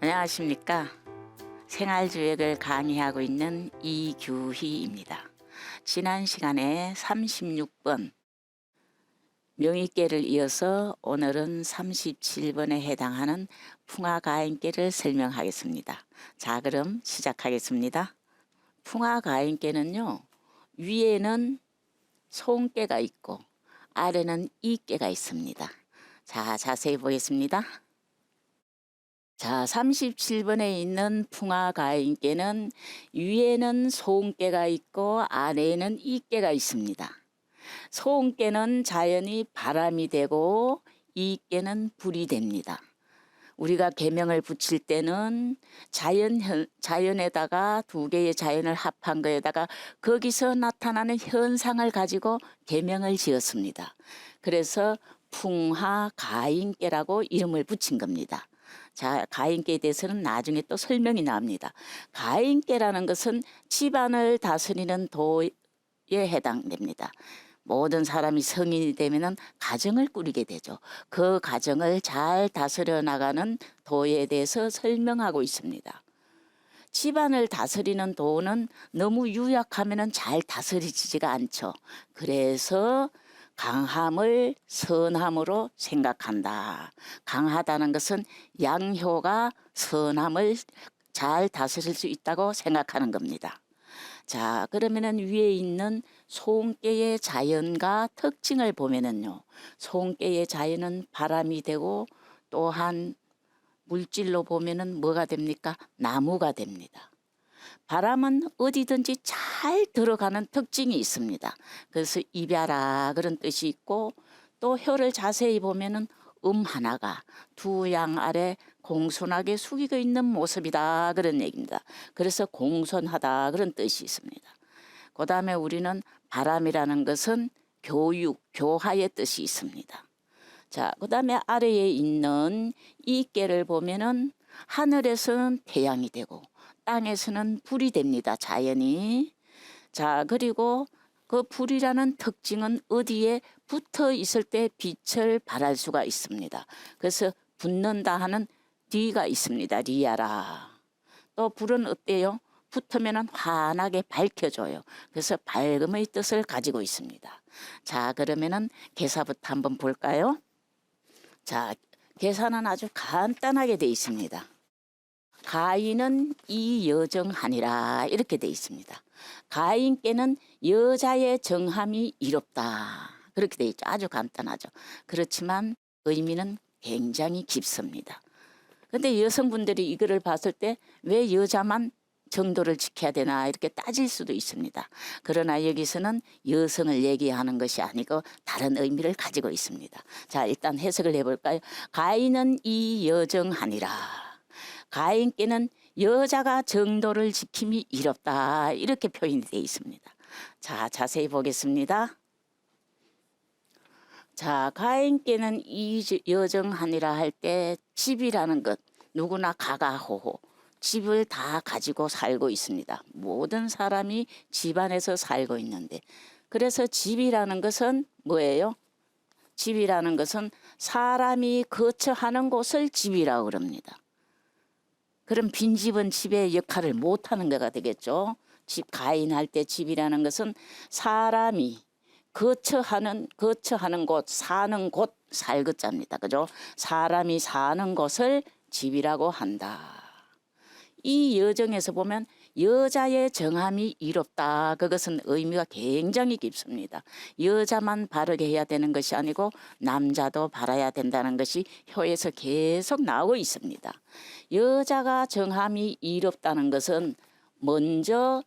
안녕하십니까. 생활주역을 강의하고 있는 이규희입니다. 지난 시간에 36번 명의계를 이어서 오늘은 37번에 해당하는 풍화가인계를 설명하겠습니다. 자, 그럼 시작하겠습니다. 풍화가인계는요, 위에는 소음계가 있고 아래는 이계가 있습니다. 자, 자세히 보겠습니다. 자, 37번에 있는 풍화가인계는 위에는 소음계가 있고 아래에는 이계가 있습니다. 소음계는 자연히 바람이 되고 이계는 불이 됩니다. 우리가 계명을 붙일 때는 자연에다가 두 개의 자연을 합한 거에다가 거기서 나타나는 현상을 가지고 계명을 지었습니다. 그래서 풍화가인계라고 이름을 붙인 겁니다. 자, 가인계에 대해서는 나중에 또 설명이 나옵니다. 가인계라는 것은 집안을 다스리는 도에 해당됩니다. 모든 사람이 성인이 되면은 가정을 꾸리게 되죠. 그 가정을 잘 다스려 나가는 도에 대해서 설명하고 있습니다. 집안을 다스리는 도는 너무 유약하면은 잘 다스리지가 않죠. 그래서 강함을 선함으로 생각한다. 강하다는 것은 양효가 선함을 잘 다스릴 수 있다고 생각하는 겁니다. 자, 그러면은 위에 있는 소음계의 자연과 특징을 보면은요, 소음계의 자연은 바람이 되고 또한 물질로 보면은 뭐가 됩니까? 나무가 됩니다. 바람은 어디든지 잘 들어가는 특징이 있습니다. 그래서 입야라 그런 뜻이 있고, 또 혀를 자세히 보면은 하나가 두 양 아래 공손하게 숙이고 있는 모습이다 그런 얘기입니다. 그래서 공손하다 그런 뜻이 있습니다. 그 다음에 우리는 바람이라는 것은 교육, 교화의 뜻이 있습니다. 자, 그 다음에 아래에 있는 이계를 보면은 하늘에서는 태양이 되고 땅에서는 불이 됩니다. 자연이. 자, 그리고 그 불이라는 특징은 어디에 붙어 있을 때 빛을 발할 수가 있습니다. 그래서 붙는다 하는 리가 있습니다. 리아라. 또 불은 어때요? 붙으면 환하게 밝혀줘요. 그래서 밝음의 뜻을 가지고 있습니다. 자, 그러면은 계사부터 한번 볼까요? 자, 계사는 아주 간단하게 되어 있습니다. 가인은 이 여정하니라 이렇게 되어 있습니다. 가인께는 여자의 정함이 이롭다 그렇게 되어 있죠. 아주 간단하죠. 그렇지만 의미는 굉장히 깊습니다. 그런데 여성분들이 이거를 봤을 때 왜 여자만 정도를 지켜야 되나 이렇게 따질 수도 있습니다. 그러나 여기서는 여성을 얘기하는 것이 아니고 다른 의미를 가지고 있습니다. 자, 일단 해석을 해볼까요? 가인은 이 여정하니라. 가인께는 여자가 정도를 지킴이 이롭다 이렇게 표현이 되어 있습니다. 자, 자세히 보겠습니다. 자, 가인께는 이 여정하니라 할 때 집이라는 것 누구나 가가호호 집을 다 가지고 살고 있습니다. 모든 사람이 집 안에서 살고 있는데 그래서 집이라는 것은 뭐예요? 집이라는 것은 사람이 거처하는 곳을 집이라고 그럽니다. 그럼 빈집은 집의 역할을 못하는 거가 되겠죠. 집 가인할 때 집이라는 것은 사람이 거처하는 곳, 사는 곳, 살것자입니다. 그죠? 사람이 사는 곳을 집이라고 한다. 이 여정에서 보면 여자의 정함이 이롭다. 그것은 의미가 굉장히 깊습니다. 여자만 바르게 해야 되는 것이 아니고 남자도 바라야 된다는 것이 효에서 계속 나오고 있습니다. 여자가 정함이 이롭다는 것은 먼저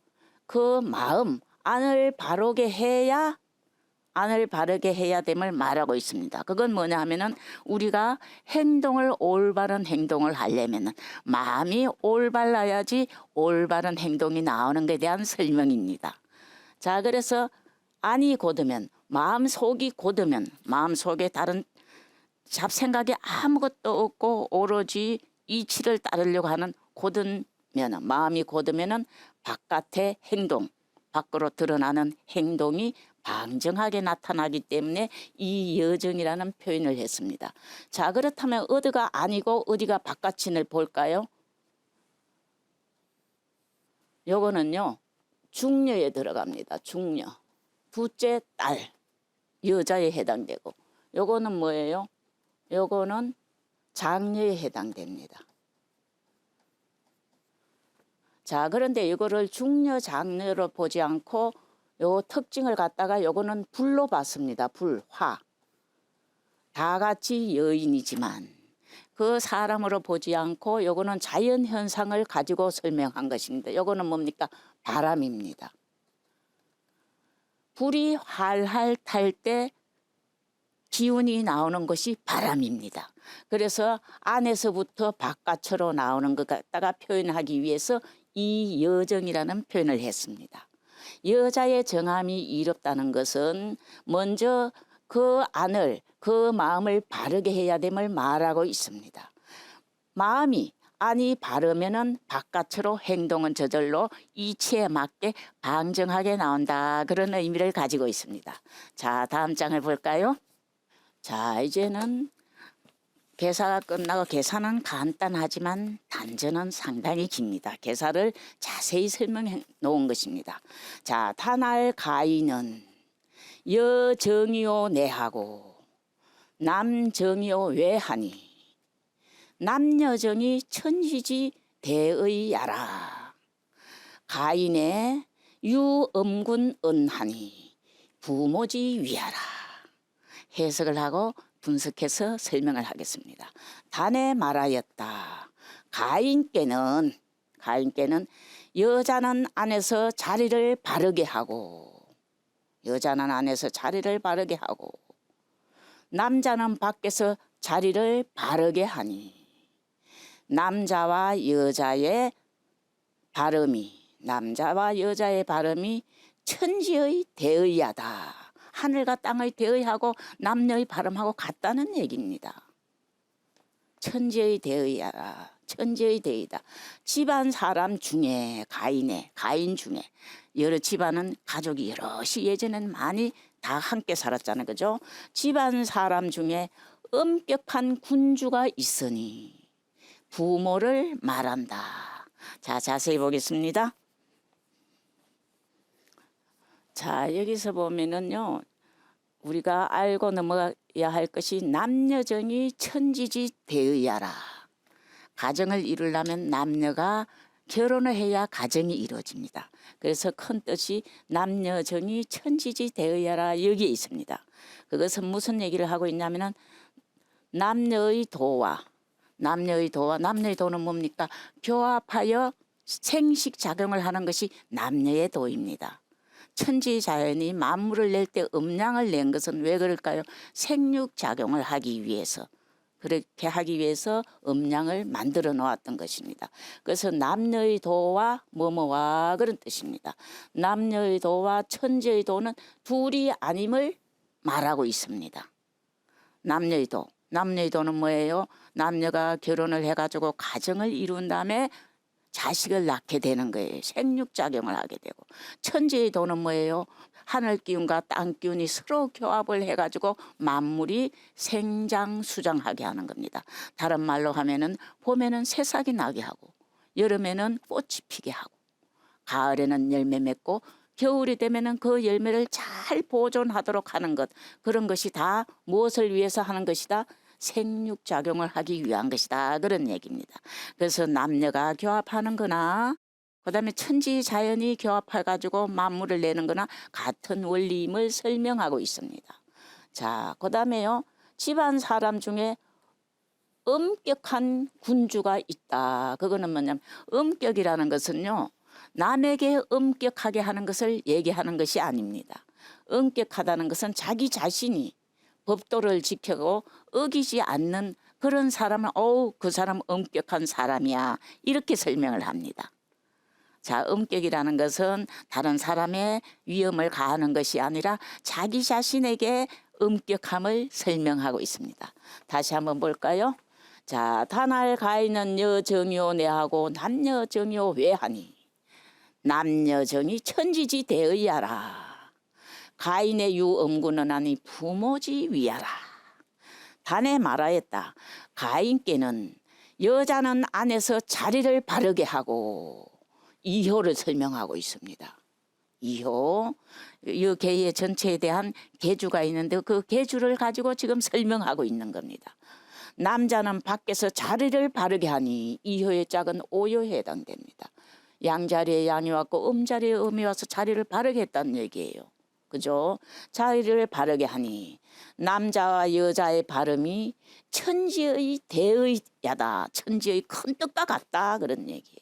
그 마음 안을 바르게 해야 됨을 말하고 있습니다. 그건 뭐냐 하면은 우리가 올바른 행동을 하려면은 마음이 올바라야지 올바른 행동이 나오는 것에 대한 설명입니다. 자, 그래서 안이 곧으면 마음속이 곧으면 마음속에 다른 잡생각이 아무것도 없고 오로지 이치를 따르려고 하는 마음이 곧으면은 바깥의 행동, 밖으로 드러나는 행동이 방정하게 나타나기 때문에 이 여정이라는 표현을 했습니다. 자, 그렇다면 어디가 아니고 어디가 바깥인을 볼까요? 요거는요 중녀에 들어갑니다. 중녀. 둘째 딸 여자에 해당되고, 요거는 뭐예요? 요거는 장녀에 해당됩니다. 자, 그런데 이거를 중녀 장녀로 보지 않고 요 특징을 갖다가 요거는 불로 봤습니다. 불, 화. 다 같이 여인이지만 그 사람으로 보지 않고 요거는 자연 현상을 가지고 설명한 것입니다. 요거는 뭡니까? 바람입니다. 불이 활활 탈 때 기운이 나오는 것이 바람입니다. 그래서 안에서부터 바깥으로 나오는 것 갖다가 표현하기 위해서 이 여정이라는 표현을 했습니다. 여자의 정함이 이롭다는 것은 먼저 그 안을, 그 마음을 바르게 해야 됨을 말하고 있습니다. 마음이 안이 바르면은 바깥으로 행동은 저절로 이치에 맞게 방정하게 나온다. 그런 의미를 가지고 있습니다. 자, 다음 장을 볼까요? 자, 이제는 개사가 끝나고, 개사는 간단하지만 단전은 상당히 깁니다. 개사를 자세히 설명해 놓은 것입니다. 자, 탄할 가인은 여정이요 내하고 남정이요 외하니 남여정이 천지지 대의야라. 가인의 유엄군 은하니 부모지 위하라. 해석을 하고 분석해서 설명을 하겠습니다. 단에 말하였다. 가인께는 여자는 안에서 자리를 바르게 하고, 여자는 안에서 자리를 바르게 하고 남자는 밖에서 자리를 바르게 하니, 남자와 여자의 발음이 천지의 대의하다. 하늘과 땅의 대의하고 남녀의 발음하고 같다는 얘기입니다. 천지의 대의하라. 천지의 대의다. 집안 사람 중에 가인 중에, 여러 집안은 가족이 여럿이 예전에는 많이 다 함께 살았잖아요. 그죠? 집안 사람 중에 엄격한 군주가 있으니 부모를 말한다. 자, 자세히 보겠습니다. 자, 여기서 보면은요, 우리가 알고 넘어가야 할 것이 남녀정이 천지지 대의하라. 가정을 이루려면 남녀가 결혼을 해야 가정이 이루어집니다. 그래서 큰 뜻이 남녀정이 천지지 대의하라 여기에 있습니다. 그것은 무슨 얘기를 하고 있냐면은 남녀의 도는 뭡니까? 교합하여 생식작용을 하는 것이 남녀의 도입니다. 천지자연이 만물을 낼 때 음양을 낸 것은 왜 그럴까요? 생육작용을 하기 위해서, 그렇게 하기 위해서 음양을 만들어 놓았던 것입니다. 그래서 남녀의 도와 뭐뭐와 그런 뜻입니다. 남녀의 도와 천지의 도는 둘이 아님을 말하고 있습니다. 남녀의 도는 뭐예요? 남녀가 결혼을 해가지고 가정을 이룬 다음에 자식을 낳게 되는 거예요. 생육작용을 하게 되고. 천지의 도는 뭐예요? 하늘 기운과 땅 기운이 서로 교합을 해가지고 만물이 생장수장하게 하는 겁니다. 다른 말로 하면은 봄에는 새싹이 나게 하고, 여름에는 꽃이 피게 하고, 가을에는 열매 맺고, 겨울이 되면은 그 열매를 잘 보존하도록 하는 것, 그런 것이 다 무엇을 위해서 하는 것이다? 생육작용을 하기 위한 것이다. 그런 얘기입니다. 그래서 남녀가 교합하는 거나 그다음에 천지자연이 교합해가지고 만물을 내는 거나 같은 원리임을 설명하고 있습니다. 자, 그다음에요. 집안 사람 중에 엄격한 군주가 있다. 그거는 뭐냐면, 엄격이라는 것은요, 남에게 엄격하게 하는 것을 얘기하는 것이 아닙니다. 엄격하다는 것은 자기 자신이 법도를 지키고 어기지 않는 그런 사람은 그 사람 엄격한 사람이야, 이렇게 설명을 합니다. 자, 엄격이라는 것은 다른 사람의 위험을 가하는 것이 아니라 자기 자신에게 엄격함을 설명하고 있습니다. 다시 한번 볼까요? 자, 단할 가인은 여정이요 내하고 남여정이요 외하니 남여정이 천지지 대의하라. 가인의 유엄군은 아니 부모지 위하라. 단에 말하였다. 가인께는 여자는 안에서 자리를 바르게 하고, 이효를 설명하고 있습니다. 이효, 이 계의 전체에 대한 계주가 있는데 그 계주를 가지고 지금 설명하고 있는 겁니다. 남자는 밖에서 자리를 바르게 하니 이효의 짝은 오효에 해당됩니다. 양자리에 양이 왔고 음자리에 음이 와서 자리를 바르게 했다는 얘기예요. 그죠? 자리를 바르게 하니 남자와 여자의 발음이 천지의 대의야다. 천지의 큰 뜻과 같다. 그런 얘기예요.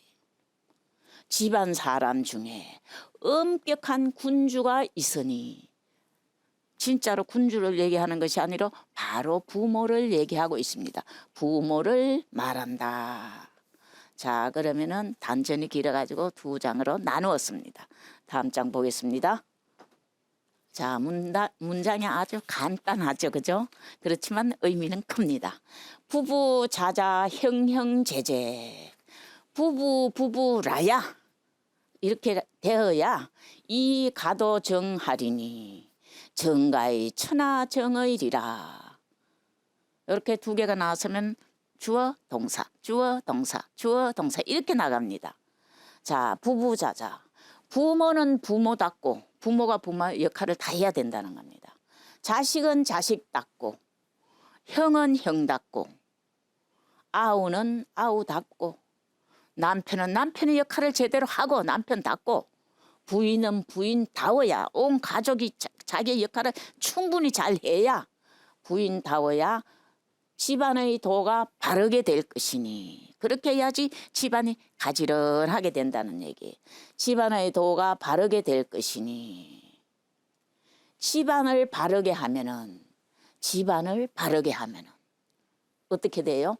집안 사람 중에 엄격한 군주가 있으니 진짜로 군주를 얘기하는 것이 아니라 바로 부모를 얘기하고 있습니다. 부모를 말한다. 자, 그러면은 단전이 길어가지고 두 장으로 나누었습니다. 다음 장 보겠습니다. 자, 문장이 아주 간단하죠, 그죠? 그렇지만 의미는 큽니다. 부부 자자 형형제제 부부라야 이렇게 되어야 이 가도 정하리니 정가의 천하정의리라. 이렇게 두 개가 나왔으면 주어 동사 주어 동사 주어 동사 이렇게 나갑니다. 자, 부부자자 부모는 부모답고 부모가 부모 역할을 다 해야 된다는 겁니다. 자식은 자식답고 형은 형답고 아우는 아우답고 남편은 남편의 역할을 제대로 하고 남편답고 부인은 부인다워야 온 가족이 자기의 역할을 충분히 잘 해야 부인다워야 집안의 도가 바르게 될 것이니 그렇게 해야지 집안이 가지런하게 된다는 얘기. 집안의 도가 바르게 될 것이니 집안을 바르게 하면은 어떻게 돼요?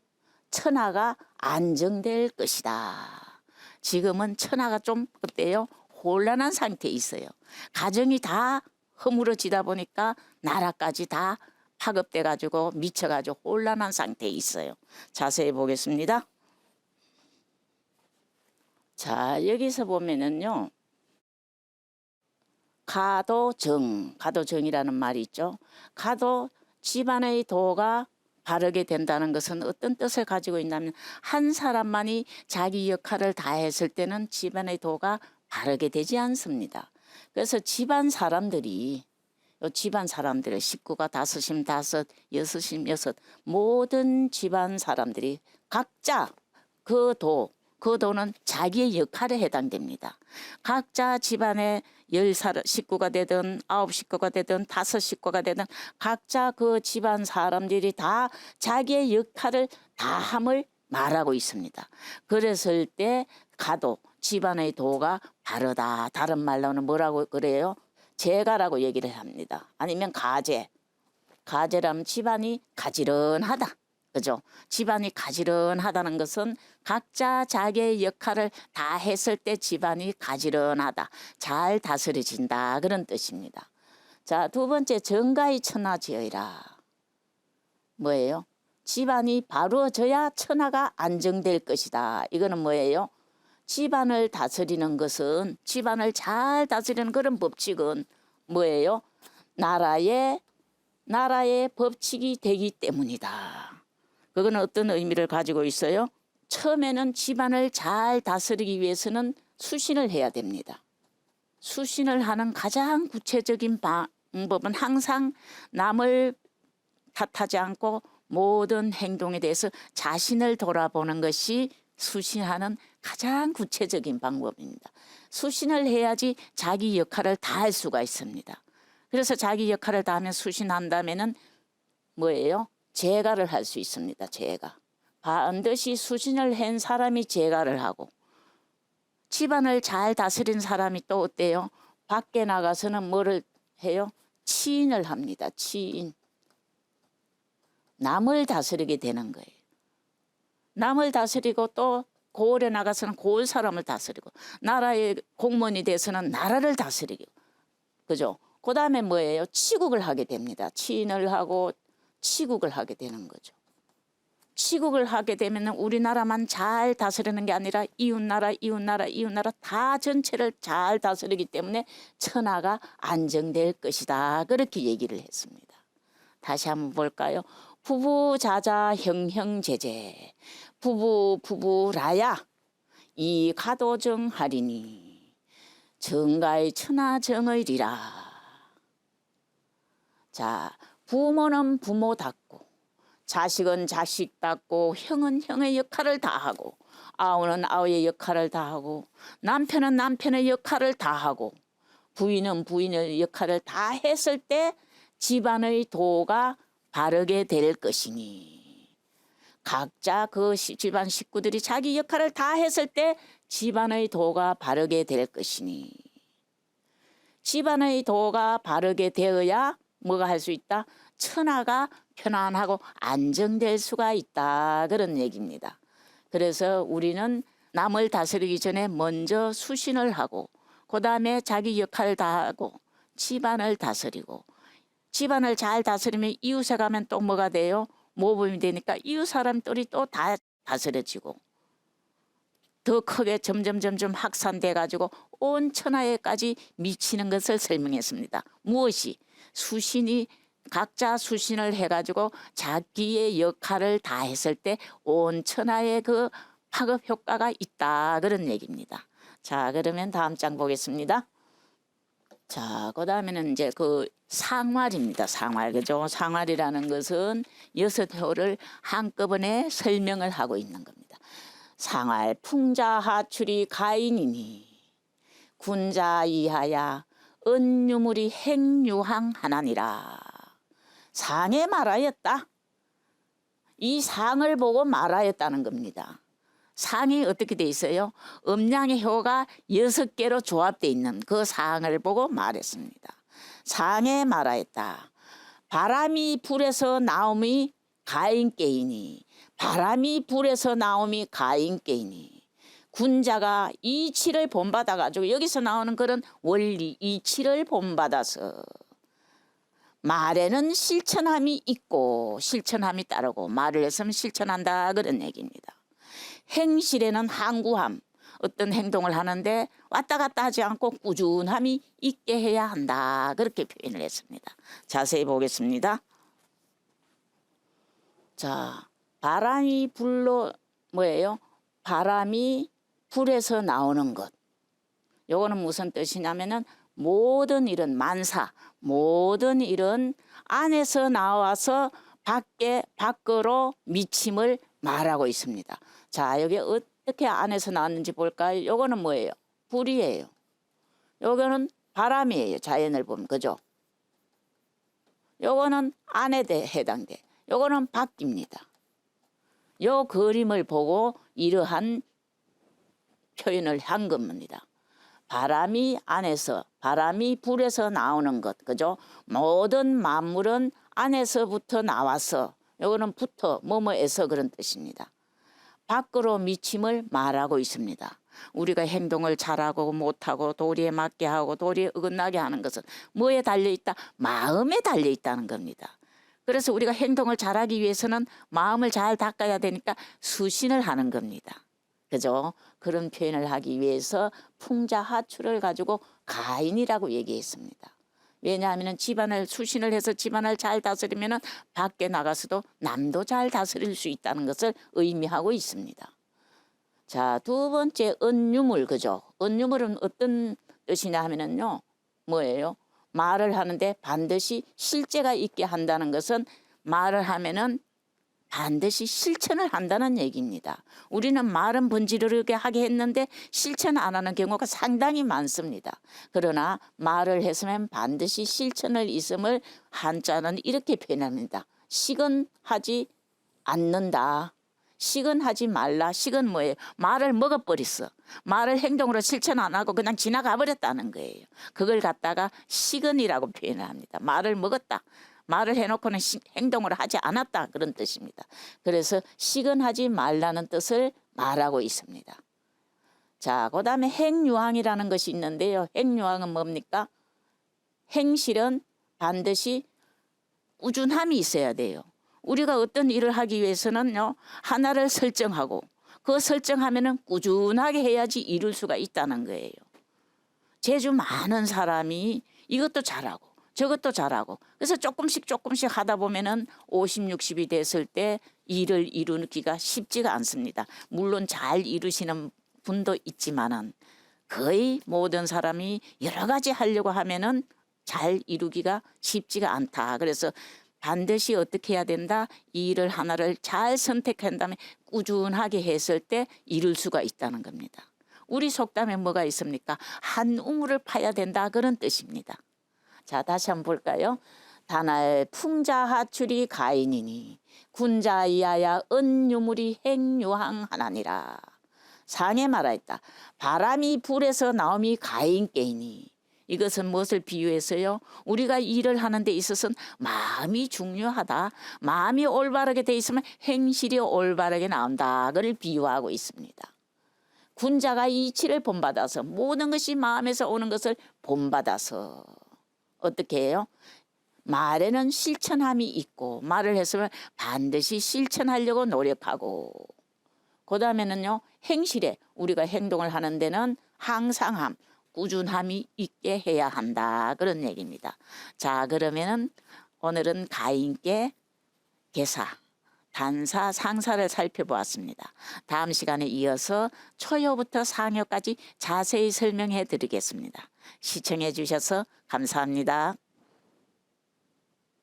천하가 안정될 것이다. 지금은 천하가 좀 어때요? 혼란한 상태에 있어요. 가정이 다 허물어지다 보니까 나라까지 다 파급돼 가지고 미쳐 가지고 혼란한 상태에 있어요. 자세히 보겠습니다. 자, 여기서 보면은요. 가도정이라는 말이 있죠. 가도 집안의 도가 바르게 된다는 것은 어떤 뜻을 가지고 있냐면 한 사람만이 자기 역할을 다 했을 때는 집안의 도가 바르게 되지 않습니다. 그래서 집안 사람들이 식구가 다섯이면 다섯, 여섯이면 여섯 모든 집안 사람들이 각자 그 도는 자기의 역할에 해당됩니다. 각자 집안에 10식구가 되든 9식구가 되든 5식구가 되든 각자 그 집안 사람들이 다 자기의 역할을 다함을 말하고 있습니다. 그랬을 때 가도 집안의 도가 바르다. 다른 말로는 뭐라고 그래요? 재가라고 얘기를 합니다. 아니면 가재라면 집안이 가지런하다. 그죠? 집안이 가지런하다는 것은 각자 자기의 역할을 다 했을 때 집안이 가지런하다. 잘 다스려진다. 그런 뜻입니다. 자, 두 번째 정가의 천하지어이라. 뭐예요? 집안이 바로져야 천하가 안정될 것이다. 이거는 뭐예요? 집안을 다스리는 것은 집안을 잘 다스리는 그런 법칙은 뭐예요? 나라의 법칙이 되기 때문이다. 그거는 어떤 의미를 가지고 있어요? 처음에는 집안을 잘 다스리기 위해서는 수신을 해야 됩니다. 수신을 하는 가장 구체적인 방법은 항상 남을 탓하지 않고 모든 행동에 대해서 자신을 돌아보는 것이 수신하는 가장 구체적인 방법입니다. 수신을 해야지 자기 역할을 다 할 수가 있습니다. 그래서 자기 역할을 다 하면 수신한다면은 뭐예요? 재가를 할 수 있습니다. 재가. 반드시 수신을 한 사람이 재가를 하고 집안을 잘 다스린 사람이 또 어때요? 밖에 나가서는 뭐를 해요? 치인을 합니다. 치인. 남을 다스리게 되는 거예요. 남을 다스리고 또 고을에 나가서는 고을 사람을 다스리고 나라의 공무원이 돼서는 나라를 다스리고 그죠? 그 다음에 뭐예요? 치국을 하게 됩니다. 치인을 하고 치국을 하게 되는 거죠. 치국을 하게 되면 우리나라만 잘 다스리는 게 아니라 이웃나라 다 전체를 잘 다스리기 때문에 천하가 안정될 것이다. 그렇게 얘기를 했습니다. 다시 한번 볼까요? 부부자자 형형제제 부부라야 이 가도정하리니 정가의 천하정의리라. 자, 부모는 부모답고 자식은 자식답고 형은 형의 역할을 다하고 아우는 아우의 역할을 다하고 남편은 남편의 역할을 다하고 부인은 부인의 역할을 다 했을 때 집안의 도가 바르게 될 것이니 각자 그 집안 식구들이 자기 역할을 다 했을 때 집안의 도가 바르게 될 것이니 집안의 도가 바르게 되어야 뭐가 할 수 있다? 천하가 편안하고 안정될 수가 있다. 그런 얘기입니다. 그래서 우리는 남을 다스리기 전에 먼저 수신을 하고 그 다음에 자기 역할을 다하고 집안을 다스리고 집안을 잘 다스리면 이웃에 가면 또 뭐가 돼요? 모범이 되니까 이웃 사람들이 또 다 다스려지고 더 크게 점점 확산돼 가지고 온 천하에까지 미치는 것을 설명했습니다. 무엇이? 수신이 각자 수신을 해가지고 자기의 역할을 다 했을 때 온 천하에 그 파급 효과가 있다. 그런 얘기입니다. 자, 그러면 다음 장 보겠습니다. 자, 그 다음에는 이제 그 상활입니다. 상활. 그죠? 상활이라는 것은 6호를 한꺼번에 설명을 하고 있는 겁니다. 상활, 풍자하출이 가인이니 군자 이하야 은유물이 행유항 하나니라. 상에 말하였다. 이 상을 보고 말하였다는 겁니다. 상이 어떻게 돼 있어요? 음양의 효가 6개로 조합되어 있는 그 상을 보고 말했습니다. 상에 말하였다. 바람이 불에서 나옴이 가인께이니 바람이 불에서 나옴이 가인께이니 군자가 이치를 본받아 가지고 여기서 나오는 그런 원리 이치를 본받아서 말에는 실천함이 있고 실천함이 따르고 말을 했으면 실천한다 그런 얘기입니다. 행실에는 항구함 어떤 행동을 하는데 왔다 갔다 하지 않고 꾸준함이 있게 해야 한다 그렇게 표현을 했습니다. 자세히 보겠습니다. 자, 바람이 불로 뭐예요? 바람이 불에서 나오는 것. 요거는 무슨 뜻이냐면은 모든 일은 만사, 모든 일은 안에서 나와서 밖으로 미침을 말하고 있습니다. 자, 여기 어떻게 안에서 나왔는지 볼까요? 요거는 뭐예요? 불이에요. 요거는 바람이에요. 자연을 보면 그죠? 요거는 안에 해당돼. 요거는 밖입니다. 요 그림을 보고 이러한 표현을 한 겁니다. 바람이 안에서 바람이 불에서 나오는 것 그죠? 모든 만물은 안에서부터 나와서 요거는 부터 뭐뭐에서 그런 뜻입니다. 밖으로 미침을 말하고 있습니다. 우리가 행동을 잘하고 못하고 도리에 맞게 하고 도리에 어긋나게 하는 것은 뭐에 달려있다? 마음에 달려있다는 겁니다. 그래서 우리가 행동을 잘하기 위해서는 마음을 잘 닦아야 되니까 수신을 하는 겁니다. 그죠? 그런 표현을 하기 위해서 풍자하출을 가지고 가인이라고 얘기했습니다. 왜냐하면 집안을 수신을 해서 집안을 잘 다스리면 밖에 나가서도 남도 잘 다스릴 수 있다는 것을 의미하고 있습니다. 자, 두 번째 은유물 그죠? 은유물은 어떤 뜻이냐 하면은요. 뭐예요? 말을 하는데 반드시 실제가 있게 한다는 것은 말을 하면은 반드시 실천을 한다는 얘기입니다. 우리는 말은 번지르르게 하게 했는데 실천 안 하는 경우가 상당히 많습니다. 그러나 말을 했으면 반드시 실천을 있음을 한자는 이렇게 표현합니다. 식은 하지 않는다. 식은 하지 말라. 식은 뭐예요? 말을 먹어버렸어. 말을 행동으로 실천 안 하고 그냥 지나가 버렸다는 거예요. 그걸 갖다가 식은이라고 표현을 합니다. 말을 먹었다. 말을 해놓고는 행동을 하지 않았다 그런 뜻입니다. 그래서 식은하지 말라는 뜻을 말하고 있습니다. 자, 그 다음에 행유항이라는 것이 있는데요. 행유항은 뭡니까? 행실은 반드시 꾸준함이 있어야 돼요. 우리가 어떤 일을 하기 위해서는요. 하나를 설정하고 그 설정하면은 꾸준하게 해야지 이룰 수가 있다는 거예요. 재주 많은 사람이 이것도 잘하고 저것도 잘하고 그래서 조금씩 하다 보면은 50, 60이 됐을 때 일을 이루기가 쉽지가 않습니다. 물론 잘 이루시는 분도 있지만은 거의 모든 사람이 여러 가지 하려고 하면은 잘 이루기가 쉽지가 않다. 그래서 반드시 어떻게 해야 된다? 이 일을 하나를 잘 선택한 다음에 꾸준하게 했을 때 이룰 수가 있다는 겁니다. 우리 속담에 뭐가 있습니까? 한 우물을 파야 된다 그런 뜻입니다. 자, 다시 한번 볼까요? 다날 풍자하출이 가인이니 군자이하야 은유물이 행유항하나니라. 상에 말하였다. 바람이 불에서 나옴이 가인께이니. 이것은 무엇을 비유해서요? 우리가 일을 하는 데 있어서는 마음이 중요하다. 마음이 올바르게 돼 있으면 행실이 올바르게 나온다. 그걸 비유하고 있습니다. 군자가 이치를 본받아서 모든 것이 마음에서 오는 것을 본받아서 어떻게 해요? 말에는 실천함이 있고 말을 했으면 반드시 실천하려고 노력하고 그 다음에는요 행실에 우리가 행동을 하는 데는 항상함 꾸준함이 있게 해야 한다 그런 얘기입니다. 자 그러면은 오늘은 가인께 계사 단사 상사를 살펴보았습니다. 다음 시간에 이어서 초요부터 상요까지 자세히 설명해 드리겠습니다. 시청해 주셔서 감사합니다.